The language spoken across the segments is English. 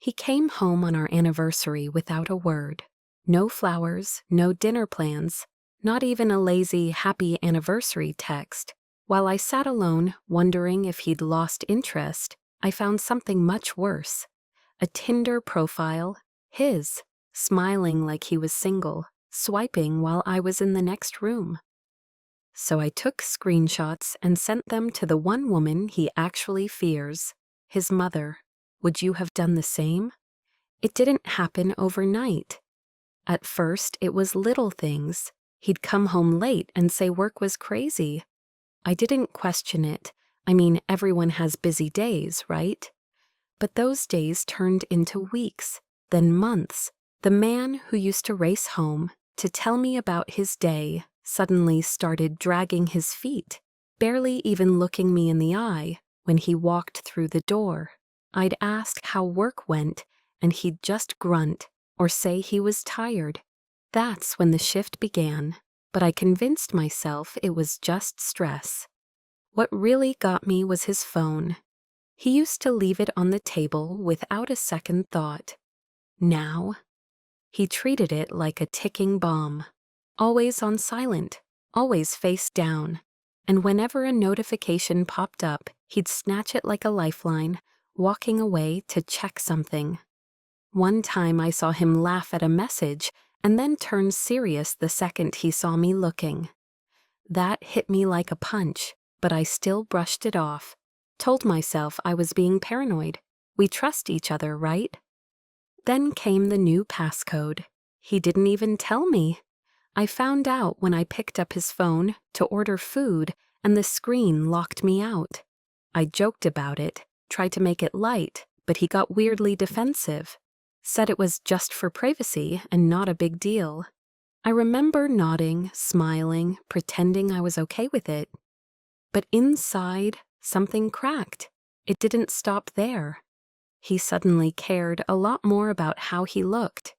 He came home on our anniversary without a word. No flowers, no dinner plans, not even a lazy happy anniversary text. While I sat alone, wondering if he'd lost interest, I found something much worse. A Tinder profile, his, smiling like he was single, swiping while I was in the next room. So I took screenshots and sent them to the one woman he actually fears, his mother. Would you have done the same? It didn't happen overnight. At first, it was little things. He'd come home late and say work was crazy. I didn't question it. I mean, everyone has busy days, right? But those days turned into weeks, then months. The man who used to race home to tell me about his day suddenly started dragging his feet, barely even looking me in the eye when he walked through the door. I'd ask how work went, and he'd just grunt or say he was tired. That's when the shift began, but I convinced myself it was just stress. What really got me was his phone. He used to leave it on the table without a second thought. Now, he treated it like a ticking bomb. Always on silent, always face down. And whenever a notification popped up, he'd snatch it like a lifeline, walking away to check something. One time I saw him laugh at a message and then turn serious the second he saw me looking. That hit me like a punch, but I still brushed it off. Told myself I was being paranoid. We trust each other, right? Then came the new passcode. He didn't even tell me. I found out when I picked up his phone to order food and the screen locked me out. I joked about it, tried to make it light, but he got weirdly defensive. Said it was just for privacy and not a big deal. I remember nodding, smiling, pretending I was okay with it. But inside, something cracked. It didn't stop there. He suddenly cared a lot more about how he looked.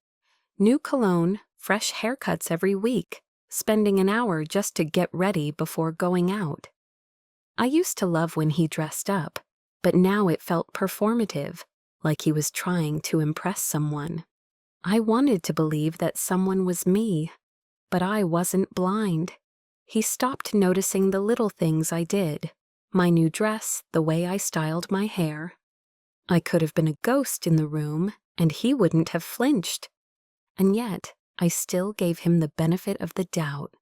New cologne, fresh haircuts every week, spending an hour just to get ready before going out. I used to love when he dressed up, but now it felt performative, like he was trying to impress someone. I wanted to believe that someone was me, but I wasn't blind. He stopped noticing the little things I did. My new dress, the way I styled my hair. I could have been a ghost in the room, and he wouldn't have flinched. And yet, I still gave him the benefit of the doubt.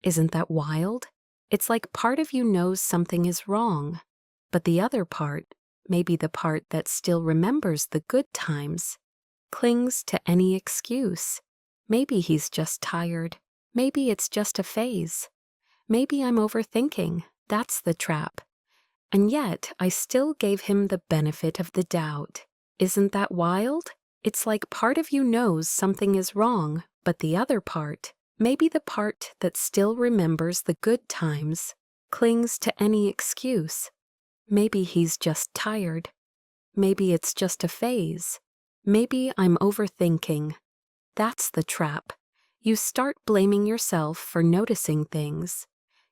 Isn't that wild? It's like part of you knows something is wrong, but the other part, maybe the part that still remembers the good times, clings to any excuse. Maybe he's just tired. Maybe it's just a phase. Maybe I'm overthinking. That's the trap. And yet, I still gave him the benefit of the doubt. Isn't that wild? It's like part of you knows something is wrong, but the other part, maybe the part that still remembers the good times, clings to any excuse. Maybe he's just tired. Maybe it's just a phase. Maybe I'm overthinking. That's the trap. You start blaming yourself for noticing things.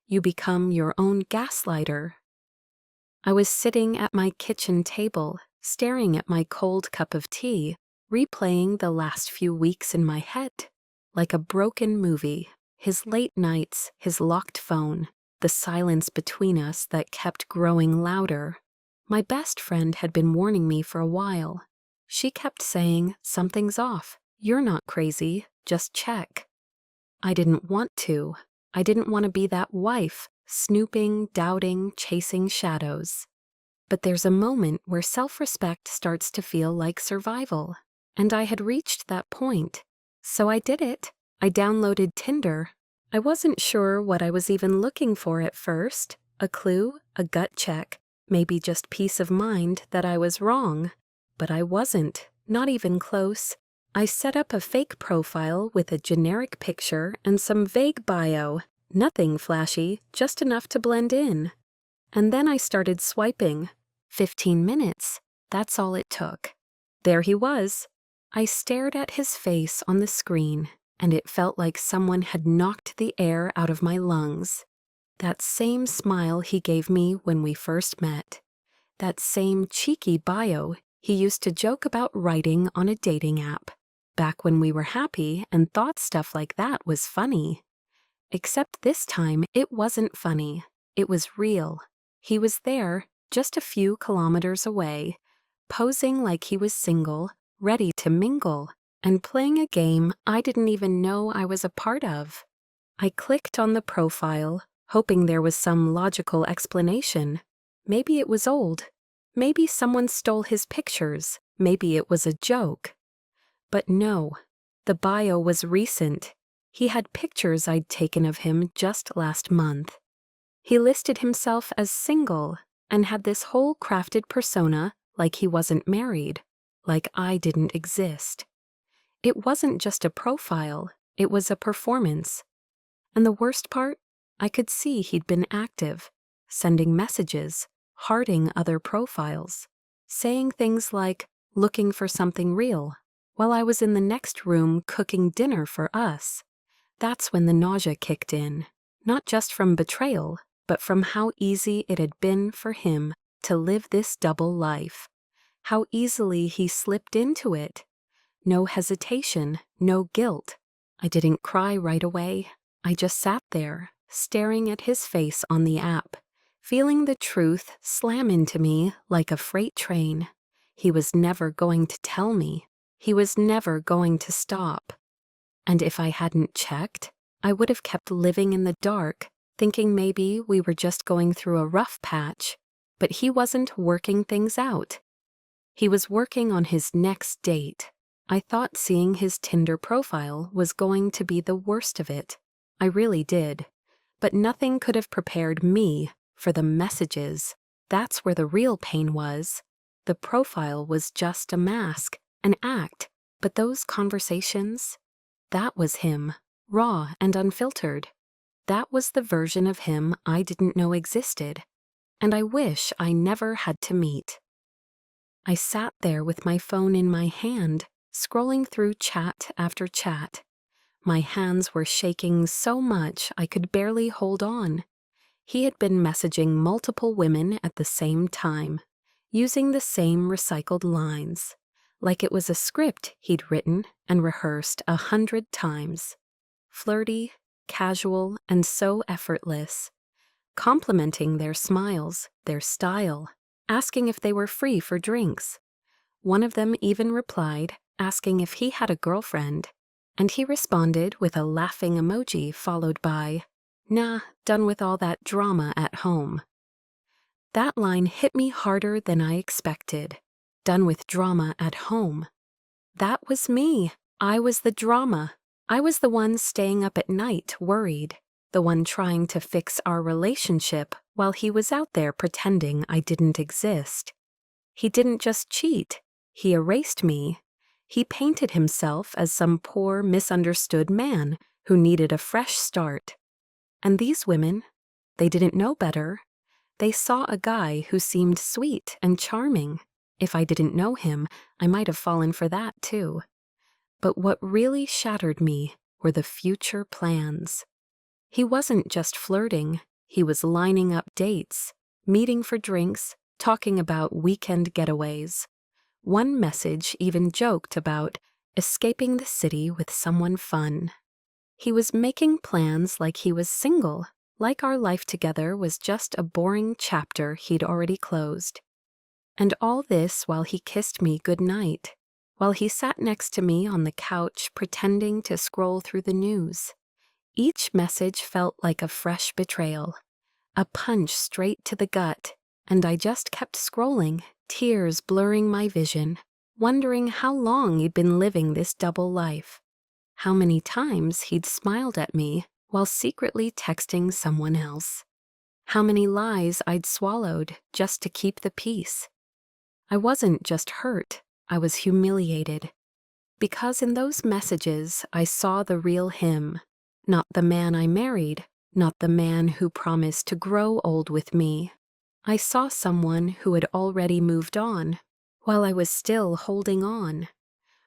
You become your own gaslighter. I was sitting at my kitchen table, staring at my cold cup of tea, replaying the last few weeks in my head. Like a broken movie, his late nights, his locked phone, the silence between us that kept growing louder. My best friend had been warning me for a while. She kept saying, something's off. You're not crazy, just check. I didn't want to. I didn't want to be that wife, snooping, doubting, chasing shadows. But there's a moment where self-respect starts to feel like survival, and I had reached that point. So I did it. I downloaded Tinder. I wasn't sure what I was even looking for at first. A clue, a gut check, maybe just peace of mind that I was wrong. But I wasn't, not even close. I set up a fake profile with a generic picture and some vague bio. Nothing flashy, just enough to blend in. And then I started swiping. 15 minutes, that's all it took. There he was. I stared at his face on the screen, and it felt like someone had knocked the air out of my lungs. That same smile he gave me when we first met. That same cheeky bio He used to joke about writing on a dating app, back when we were happy and thought stuff like that was funny. Except this time, it wasn't funny. It was real. He was there, just a few kilometers away, posing like he was single, ready to mingle, and playing a game I didn't even know I was a part of. I clicked on the profile, hoping there was some logical explanation. Maybe it was old. Maybe someone stole his pictures. Maybe it was a joke. But no, the bio was recent. He had pictures I'd taken of him just last month. He listed himself as single and had this whole crafted persona like he wasn't married, like I didn't exist. It wasn't just a profile, it was a performance. And the worst part, I could see he'd been active, sending messages, hearting other profiles, saying things like, looking for something real, while I was in the next room cooking dinner for us. That's when the nausea kicked in, not just from betrayal, but from how easy it had been for him to live this double life. How easily he slipped into it. No hesitation, no guilt. I didn't cry right away. I just sat there, staring at his face on the app, feeling the truth slam into me like a freight train. He was never going to tell me. He was never going to stop. And if I hadn't checked, I would have kept living in the dark, thinking maybe we were just going through a rough patch. But he wasn't working things out. He was working on his next date. I thought seeing his Tinder profile was going to be the worst of it. I really did. But nothing could have prepared me for the messages. That's where the real pain was. The profile was just a mask, an act. But those conversations, that was him, raw and unfiltered. That was the version of him I didn't know existed. And I wish I never had to meet. I sat there with my phone in my hand, scrolling through chat after chat. My hands were shaking so much I could barely hold on. He had been messaging multiple women at the same time, using the same recycled lines, like it was a script he'd written and rehearsed 100 times. Flirty, casual, and so effortless. Complimenting their smiles, their style, asking if they were free for drinks. One of them even replied, asking if he had a girlfriend, and he responded with a laughing emoji followed by, "Nah, done with all that drama at home." That line hit me harder than I expected. Done with drama at home. That was me. I was the drama. I was the one staying up at night, worried. The one trying to fix our relationship while he was out there pretending I didn't exist. He didn't just cheat. He erased me. He painted himself as some poor, misunderstood man who needed a fresh start. And these women, they didn't know better. They saw a guy who seemed sweet and charming. If I didn't know him, I might have fallen for that too. But what really shattered me were the future plans. He wasn't just flirting, he was lining up dates, meeting for drinks, talking about weekend getaways. One message even joked about escaping the city with someone fun. He was making plans like he was single, like our life together was just a boring chapter he'd already closed. And all this while he kissed me goodnight, while he sat next to me on the couch pretending to scroll through the news. Each message felt like a fresh betrayal, a punch straight to the gut, and I just kept scrolling, tears blurring my vision, wondering how long he'd been living this double life, how many times he'd smiled at me while secretly texting someone else, how many lies I'd swallowed just to keep the peace. I wasn't just hurt, I was humiliated, because in those messages I saw the real him. Not the man I married, not the man who promised to grow old with me. I saw someone who had already moved on, while I was still holding on.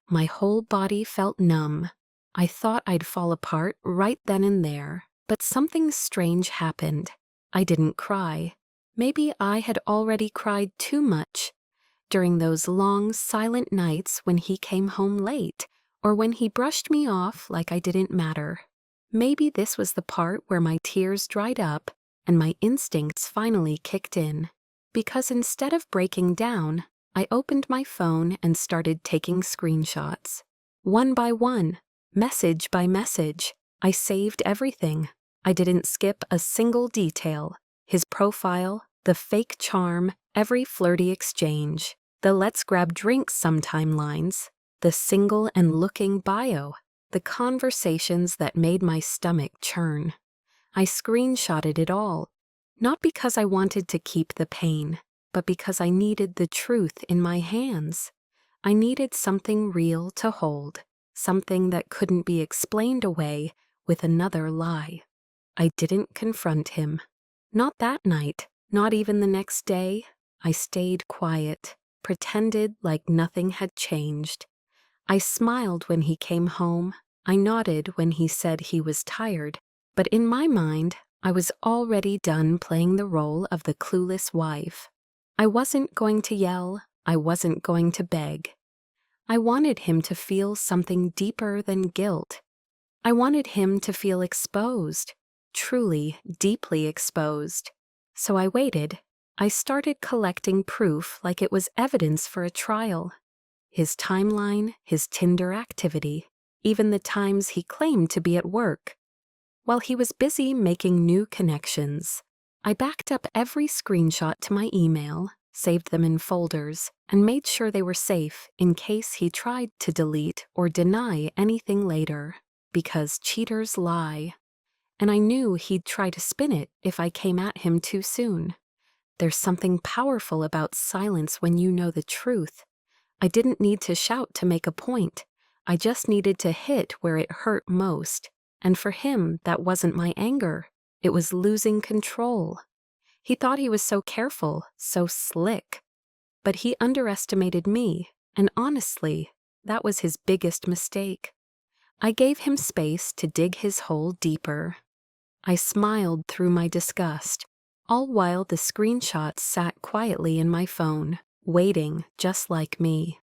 My whole body felt numb. I thought I'd fall apart right then and there, but something strange happened. I didn't cry. Maybe I had already cried too much. during those long, silent nights when he came home late, or when he brushed me off like I didn't matter. Maybe this was the part where my tears dried up and my instincts finally kicked in. Because instead of breaking down, I opened my phone and started taking screenshots. One by one, message by message, I saved everything. I didn't skip a single detail. His profile, the fake charm, every flirty exchange, the let's grab drinks sometime lines, the single and looking bio, the conversations that made my stomach churn. I screenshotted it all, not because I wanted to keep the pain, but because I needed the truth in my hands. I needed something real to hold, something that couldn't be explained away with another lie. I didn't confront him. Not that night, not even the next day. I stayed quiet, pretended like nothing had changed. I smiled when he came home. I nodded when he said he was tired. But in my mind, I was already done playing the role of the clueless wife. I wasn't going to yell. I wasn't going to beg. I wanted him to feel something deeper than guilt. I wanted him to feel exposed, truly, deeply exposed. So I waited. I started collecting proof like it was evidence for a trial. His timeline, his Tinder activity, even the times he claimed to be at work. While he was busy making new connections, I backed up every screenshot to my email, saved them in folders, and made sure they were safe in case he tried to delete or deny anything later. Because cheaters lie. And I knew he'd try to spin it if I came at him too soon. There's something powerful about silence when you know the truth. I didn't need to shout to make a point. I just needed to hit where it hurt most. And for him, that wasn't my anger. It was losing control. He thought he was so careful, so slick. But he underestimated me, and honestly, that was his biggest mistake. I gave him space to dig his hole deeper. I smiled through my disgust, all while the screenshots sat quietly in my phone, waiting just like me.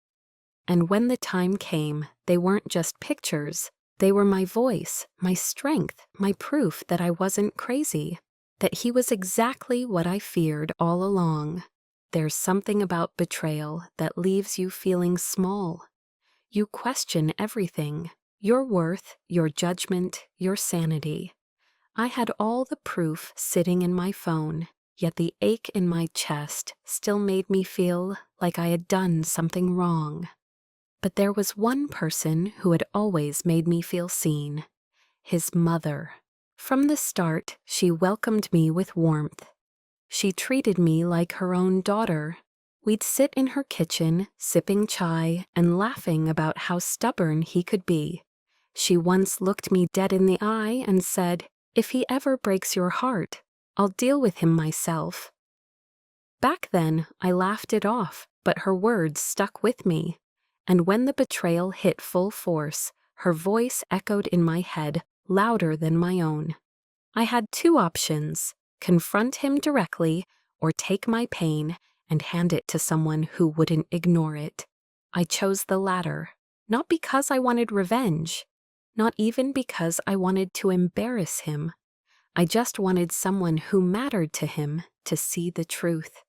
And when the time came, they weren't just pictures. They were my voice, my strength, my proof that I wasn't crazy, that he was exactly what I feared all along. There's something about betrayal that leaves you feeling small. You question everything. Your worth, your judgment, your sanity. I had all the proof sitting in my phone, yet the ache in my chest still made me feel like I had done something wrong. But there was one person who had always made me feel seen. His mother. From the start, she welcomed me with warmth. She treated me like her own daughter. We'd sit in her kitchen, sipping chai and laughing about how stubborn he could be. She once looked me dead in the eye and said, "If he ever breaks your heart, I'll deal with him myself." Back then, I laughed it off, but her words stuck with me. And when the betrayal hit full force, her voice echoed in my head, louder than my own. I had two options: confront him directly or take my pain and hand it to someone who wouldn't ignore it. I chose the latter, not because I wanted revenge. Not even because I wanted to embarrass him. I just wanted someone who mattered to him to see the truth.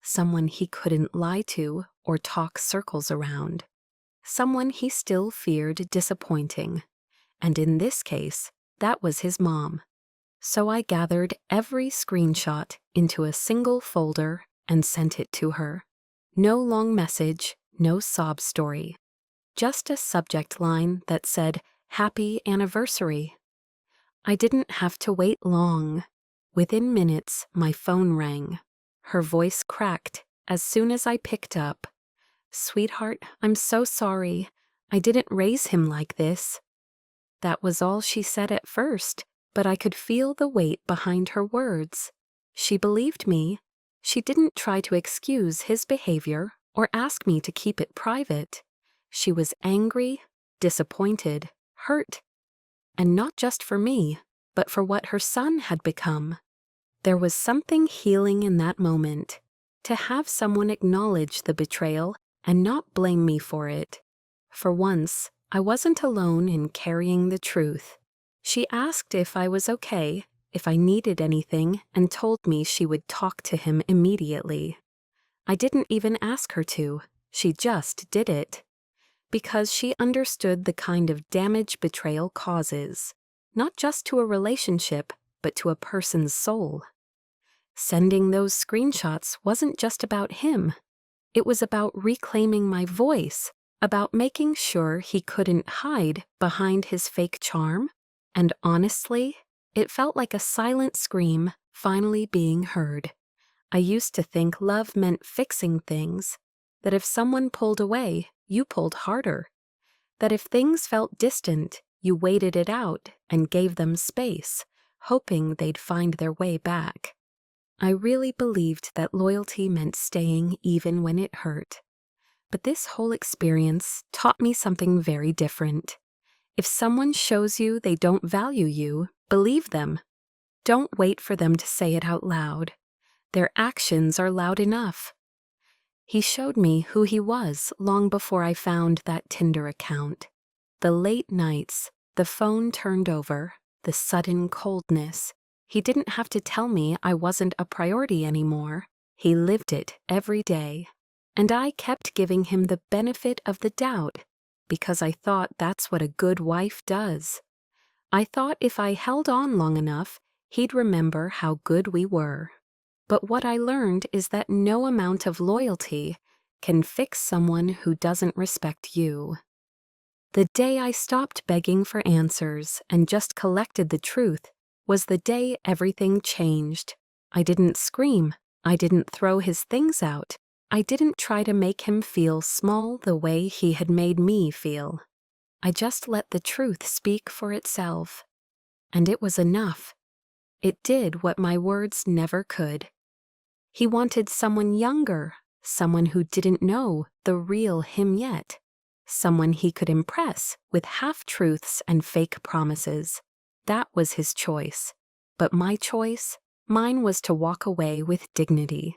Someone he couldn't lie to or talk circles around. Someone he still feared disappointing. And in this case, that was his mom. So I gathered every screenshot into a single folder and sent it to her. No long message, no sob story. Just a subject line that said, "Happy anniversary." I didn't have to wait long. Within minutes, my phone rang. Her voice cracked as soon as I picked up. "Sweetheart, I'm so sorry. I didn't raise him like this." That was all she said at first, but I could feel the weight behind her words. She believed me. She didn't try to excuse his behavior or ask me to keep it private. She was angry, disappointed, hurt. And not just for me, but for what her son had become. There was something healing in that moment. to have someone acknowledge the betrayal and not blame me for it. For once, I wasn't alone in carrying the truth. She asked if I was okay, if I needed anything, and told me she would talk to him immediately. I didn't even ask her to, she just did it. Because she understood the kind of damage betrayal causes, not just to a relationship, but to a person's soul. Sending those screenshots wasn't just about him. It was about reclaiming my voice, about making sure he couldn't hide behind his fake charm. And honestly, it felt like a silent scream finally being heard. I used to think love meant fixing things, that if someone pulled away, you pulled harder, that if things felt distant, you waited it out and gave them space, hoping they'd find their way back. I really believed that loyalty meant staying even when it hurt. But this whole experience taught me something very different. If someone shows you they don't value you, believe them. Don't wait for them to say it out loud. Their actions are loud enough. He showed me who he was long before I found that Tinder account. The late nights, the phone turned over, the sudden coldness. He didn't have to tell me I wasn't a priority anymore. He lived it every day. And I kept giving him the benefit of the doubt, because I thought that's what a good wife does. I thought if I held on long enough, he'd remember how good we were. But what I learned is that no amount of loyalty can fix someone who doesn't respect you. The day I stopped begging for answers and just collected the truth was the day everything changed. I didn't scream. I didn't throw his things out. I didn't try to make him feel small the way he had made me feel. I just let the truth speak for itself. And it was enough. It did what my words never could. He wanted someone younger, someone who didn't know the real him yet, someone he could impress with half-truths and fake promises. That was his choice. But my choice, mine was to walk away with dignity,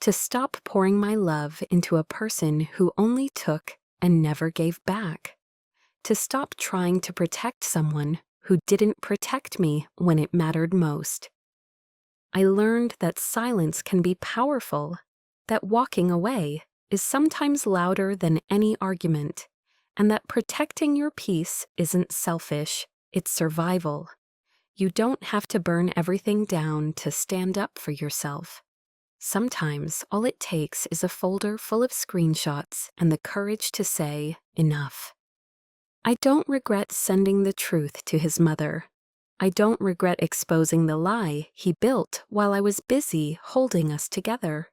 to stop pouring my love into a person who only took and never gave back, to stop trying to protect someone who didn't protect me when it mattered most. I learned that silence can be powerful, that walking away is sometimes louder than any argument, and that protecting your peace isn't selfish, it's survival. You don't have to burn everything down to stand up for yourself. Sometimes all it takes is a folder full of screenshots and the courage to say, enough. I don't regret sending the truth to his mother. I don't regret exposing the lie he built while I was busy holding us together.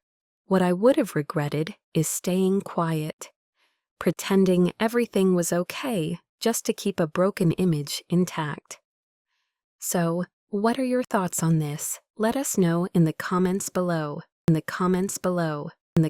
What I would have regretted is staying quiet, pretending everything was okay just to keep a broken image intact. So, what are your thoughts on this? Let us know in the comments below.